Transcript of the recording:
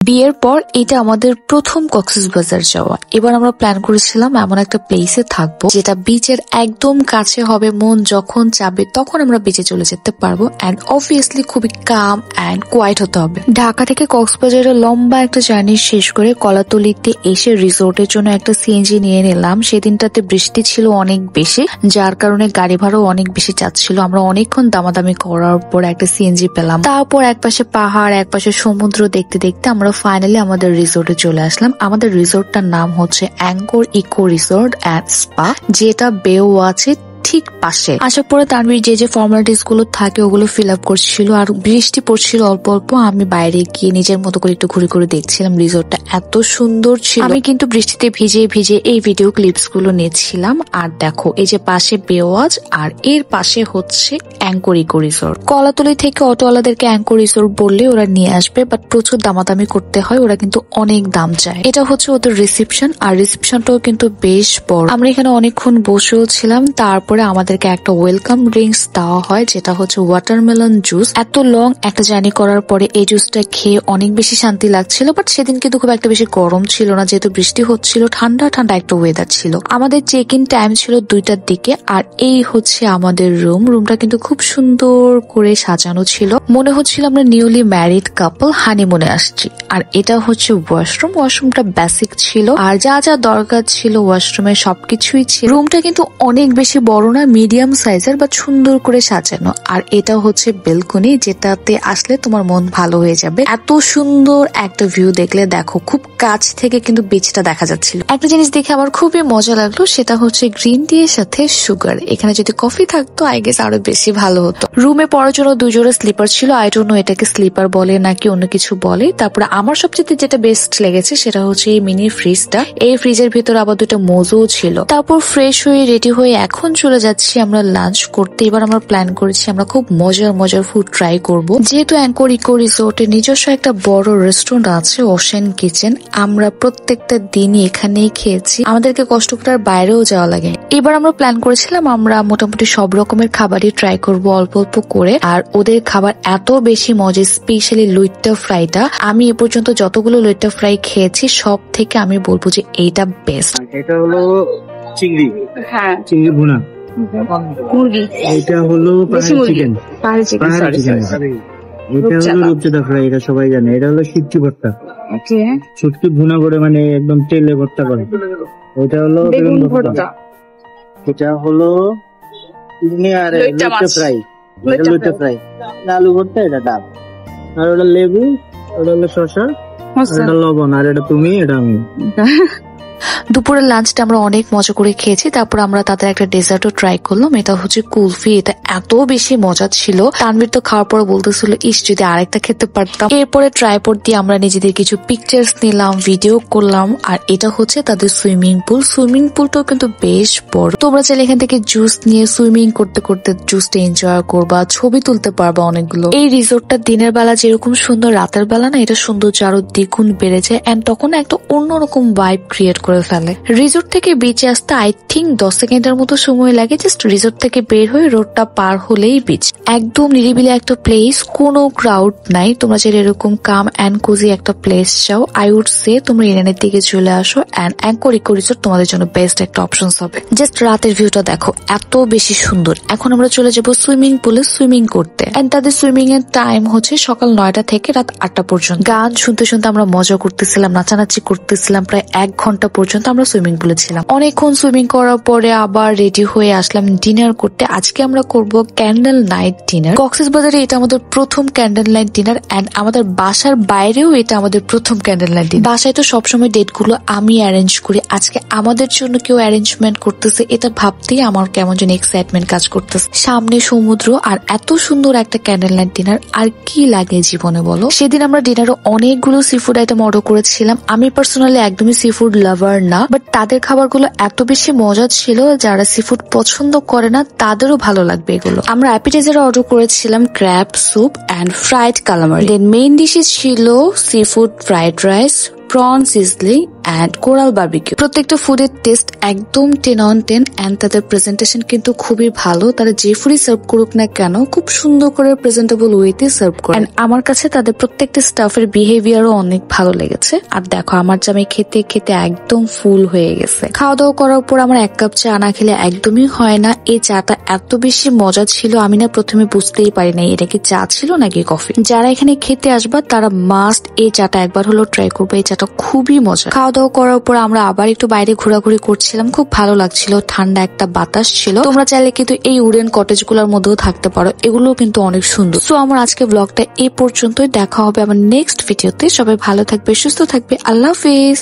বিয়ের পর এটা আমাদের প্রথম কক্সবাজার যাওয়া। এবার আমরা প্ল্যান করেছিলাম এমন একটা প্লেসে থাকবো যেটা বিচের একদম কাছে হবে, মন যখন চাবে তখন আমরা বিচে চলে যেতে পারবো, এন্ড অবভিয়াসলি খুবই কাম এন্ড কোয়াইট হতে হবে। ঢাকা থেকে কক্সবাজারের লম্বা একটা জার্নি শেষ করে কলাতলিতে এসে রিসোর্টের জন্য একটা সিএনজি নিয়ে নিলাম। সেদিনটাতে বৃষ্টি ছিল অনেক বেশি, যার কারণে গাড়ি ভাড়াও অনেক বেশি চাচ্ছিল। আমরা অনেকক্ষণ দামাদামি করার পর একটা সিএনজি পেলাম। তারপর একপাশে পাহাড় একপাশে সমুদ্র দেখতে দেখতে আমরা ফাইনালি আমাদের রিসোর্টে চলে আসলাম। আমাদের রিসোর্টটার নাম হচ্ছে anchor eco resort and spa, যেটা বেও আছে ঠিক পাশে। আসার পরে তানভীর যে ফর্মালিটিস গুলো থাকে ওগুলো ফিল আপ করছিল, আর বৃষ্টি পড়ছিল অল্প অল্প। আমি বাইরে গিয়ে নিজের মতো করে একটু ঘুরে ঘুরে দেখছিলাম। রিসোর্টটা এত সুন্দর ছিল। আমি কিন্তু বৃষ্টিতে ভিজে ভিজে এই ভিডিও ক্লিপস গুলো নিচ্ছিলাম। আর দেখো এই যে পাশে বেওয়াজ আর এর পাশে হচ্ছে অ্যাঙ্কর ইকো রিসোর্ট। কলাতলি থেকে অটোওয়ালাদেরকে অ্যাঙ্কর রিসোর্ট বললে ওরা নিয়ে আসবে, বাট প্রচুর দামাদামি করতে হয়, ওরা কিন্তু অনেক দাম চায়। এটা হচ্ছে ওদের রিসেপশন, আর রিসেপশনটাও কিন্তু বেশ বড়। আমরা এখানে অনেকক্ষণ বসেও ছিলাম। তারপরে আমাদেরকে একটা ওয়েলকাম ড্রিঙ্কস দেওয়া হয়, যেটা হচ্ছে ওয়াটারমেলন জুস। এত লং একটা জার্নি করার পরে এই জুসটা খেয়ে অনেক বেশি শান্তি লাগছিল। বাট সেদিন কিন্তু খুব একটা বেশি গরম ছিল না, যেহেতু বৃষ্টি হচ্ছিল, ঠান্ডা ঠান্ডা একটা ওয়েদার ছিল। আমাদের চেক ইন টাইম ছিল 2টার দিকে। আর এই হচ্ছে আমাদের রুমটা কিন্তু খুব সুন্দর করে সাজানো ছিল, মনে হচ্ছিল আমরা নিউলি ম্যারিড কাপল হানিমুনে আসছি। আর এটা হচ্ছে ওয়াশরুমটা বেসিক ছিল, আর যা যা দরকার ছিল ওয়াশরুমে সবকিছুই ছিল। রুমটা কিন্তু অনেক বেশি বড় না, মিডিয়াম সাইজের, বা সুন্দর করে সাজানো। আর এটা হচ্ছে বেলকনি, যেটাতে আসলে তোমার মন ভালো হয়ে যাবে। এত সুন্দর একটা ভিউ দেখলে দেখো, খুব কাছ থেকে কিন্তু বিচটা দেখা যাচ্ছিল। একটা জিনিস দেখে আমার খুবই মজা লাগলো, সেটা হচ্ছে গ্রিন টি এর সাথে সুগার। এখানে যদি কফি থাকতো আই গেস আরো বেশি ভালো হতো। রুমে পড়ার জন্য 2 জোড়া স্লিপার ছিল। আই ডোন্ট নো এটাকে স্লিপার বলে নাকি অন্য কিছু বলে। তারপরে আমার সবচেয়ে যেটা বেস্ট লেগেছে সেটা হচ্ছে এই মিনি ফ্রিজটা। এই ফ্রিজের ভিতরে আবার 2টা মোজো ছিল। তারপর ফ্রেশ হয়ে রেডি হয়ে এখন চলে যাচ্ছি আমরা লাঞ্চ করতে। এবার আমরা প্ল্যান করেছি আমরা খুব মজার ফুড ট্রাই করব। যেহেতু অ্যাঙ্কর ইকো রিসোর্টে নিজস্ব একটা বড় রেস্টুরেন্ট আছে, ওশেন কিচেন, আমরা প্রত্যেকটা দিনই এখানেই খেয়েছি, আমাদেরকে কষ্ট করে আর বাইরেও যাওয়া লাগে। এবার আমরা প্ল্যান করেছিলাম আমরা মোটামুটি সব রকমের খাবারই ট্রাই করব অল্প অল্প করে। আর ওদের খাবার এত বেশি মজা, স্পেশালি লইট্টা ফ্রাইটা। আমি এ পর্যন্ত যতগুলো লইট্টা ফ্রাই খেয়েছি সব থেকে আমি বলবো যে এইটা বেস্ট। এটা হলো চিংড়ি, হ্যাঁ চিংড়ি ভুনা, মুরগি, এটা হলো চিকেন, এটা হলো রূপচাঁদা ফ্রাই, এটা সবাই জানে। এটা হলো শুটকি ভর্তা, ওকে, শুটকি ভুনা করে মানে একদম তেলে ভর্তা করে। এটা হলো বেগুন ভর্তা, এটা হলো চিংড়ি আর লইট্টা ফ্রাই, এটা লইট্টা ফ্রাই, আলু ভর্তা, এটা ডাল, আর ওটা লেবু, ওটা হলো শসা, এটা লবণ, আর এটা তুমি, এটা আমি। দুপুরের লাঞ্চটা আমরা অনেক মজা করে খেয়েছি। তারপর আমরা তাদের একটা ডেজার্টও ট্রাই করলাম, এটা হচ্ছে কুলফি। এটা এত বেশি মজা ছিল, তানভীর তো খাওয়ার পরে বলতেছিল ইস যদি আরেকটা খেতে পারতাম। এরপরে ট্রাইপড দিয়ে আমরা নিজেদের কিছু পিকচার্স নিলাম, ভিডিও করলাম। আর এটা হচ্ছে তাদের সুইমিং পুল। সুইমিং পুলটাও কিন্তু বেশ বড়। তোমরা চাইলে এখান থেকে জুস নিয়ে সুইমিং করতে করতে জুসটা এনজয় করবা, ছবি তুলতে পারবা অনেকগুলো। এই রিসোর্টটা দিনের বেলা যেরকম সুন্দর, রাতের বেলা না এটা সৌন্দর্য আরো দ্বিগুণ বেড়ে যায়, এন্ড তখন একটা অন্যরকম ভাইব ক্রিয়েট করে ফেলে। রিসোর্ট থেকে বিচে আসতে আই থিঙ্ক 10 সেকেন্ডের মতো সময় লাগে। জাস্ট রিসোর্ট থেকে বের হয়ে রোডটা পার হলেই বিচ। একদম নিরিবিলি একটা প্লেস, কোনো ক্রাউড নাই। তোমরা যদি এরকম কাম এন্ড কোজি একটা প্লেস চাও, আই উড সে তোমরা ইরানের দিকে চলে আসো, এন্ড অ্যাঙ্কর ইকো রিসোর্ট তোমাদের জন্য বেস্ট একটা অপশন হবে। জাস্ট রাতের ভিউটা দেখো এত বেশি সুন্দর। এখন আমরা চলে যাবো সুইমিং পুলে সুইমিং করতে, এন্ড তাদের সুইমিং এর টাইম হচ্ছে সকাল 9টা থেকে রাত 8টা পর্যন্ত। গান শুনতে শুনতে আমরা মজা করতেছিলাম, নাচানাচি করতেছিলাম। প্রায় 1 ঘন্টা পর্যন্ত আমরা সুইমিং পুলে ছিলাম। অনেকক্ষণ সুইমিং করার পরে আবার রেডি হয়ে আসলাম ডিনার করতে। আজকে আমরা করব ক্যান্ডেল নাইট ডিনার। কক্সবাজারে এটা আমাদের প্রথম ক্যান্ডেল নাইট ডিনার, এন্ড আমাদের বাসার বাইরেও এটা আমাদের প্রথম ক্যান্ডেল নাইট ডিনার। বাসায় তো সবসময় ডেট গুলো আমি অ্যারেঞ্জ করি, আজকে আমাদের জন্য কেউ অ্যারেঞ্জমেন্ট করতেছে, এটা ভাবতেই আমার কেমন যেন এক্সাইটমেন্ট কাজ করতেছে। সামনে সমুদ্র আর এত সুন্দর একটা ক্যান্ডেল নাইট ডিনার, আর কি লাগে জীবনে বলো। সেদিন আমরা ডিনারে অনেকগুলো সি ফুড আইটেম অর্ডার করেছিলাম। আমি পার্সোনালি একদমই সি ফুড লাভার না, বাট তাদের খাবারগুলো এত বেশি মজা ছিল, যারা সি ফুড পছন্দ করে না তাদেরও ভালো লাগবে এগুলো। আমরা অ্যাপিটাইজার অর্ডার করেছিলাম crab soup and fried calamari. Then main ডিশে ছিল seafood fried rice, prawn sizzling and coral barbecue. প্রত্যেকটা ফুডের টেস্ট একদম 10 on 10 অ্যান্ড তাদের প্রেজেন্টেশন কিন্তু খুবই ভালো। তারা যে ফুডই সার্ভ করুক না কেন খুব সুন্দর করে প্রেজেন্টেবল ওয়েতে সার্ভ করে। আমার কাছে তাদের প্রত্যেকটা স্টাফের বিহেভিয়ারও অনেক ভালো লেগেছে। আর দেখো আমার জামাই খেতে খেতে একদম ফুল হয়ে গেছে। খাওয়া দাওয়া করার পর আমার 1 কাপ চা না খেলে একদমই হয় না। এই চাটা এত বেশি মজা ছিল, আমি না প্রথমে বুঝতেই পারি নাই এটা কি চা ছিল নাকি কফি। যারা এখানে খেতে আসবা তারা মাস্ট এই চাটা একবার হলো ট্রাই করবে। এই চাটা খুবই মজা। খাওয়া দাওয়া করার পর আমরা আবার একটু বাইরে ঘোরাঘুরি করছিলাম, খুব ভালো লাগছিল, ঠান্ডা একটা বাতাস ছিল। তোমরা চাইলে কিন্তু এই উডেন কটেজ গুলোর মধ্যেও থাকতে পারো, এগুলো কিন্তু অনেক সুন্দর। সো আমার আজকে ব্লগটা এই পর্যন্তই, দেখা হবে আমার নেক্সট ভিডিওতে। সবাই ভালো থাকবে, সুস্থ থাকবে, আল্লাহ হাফেজ।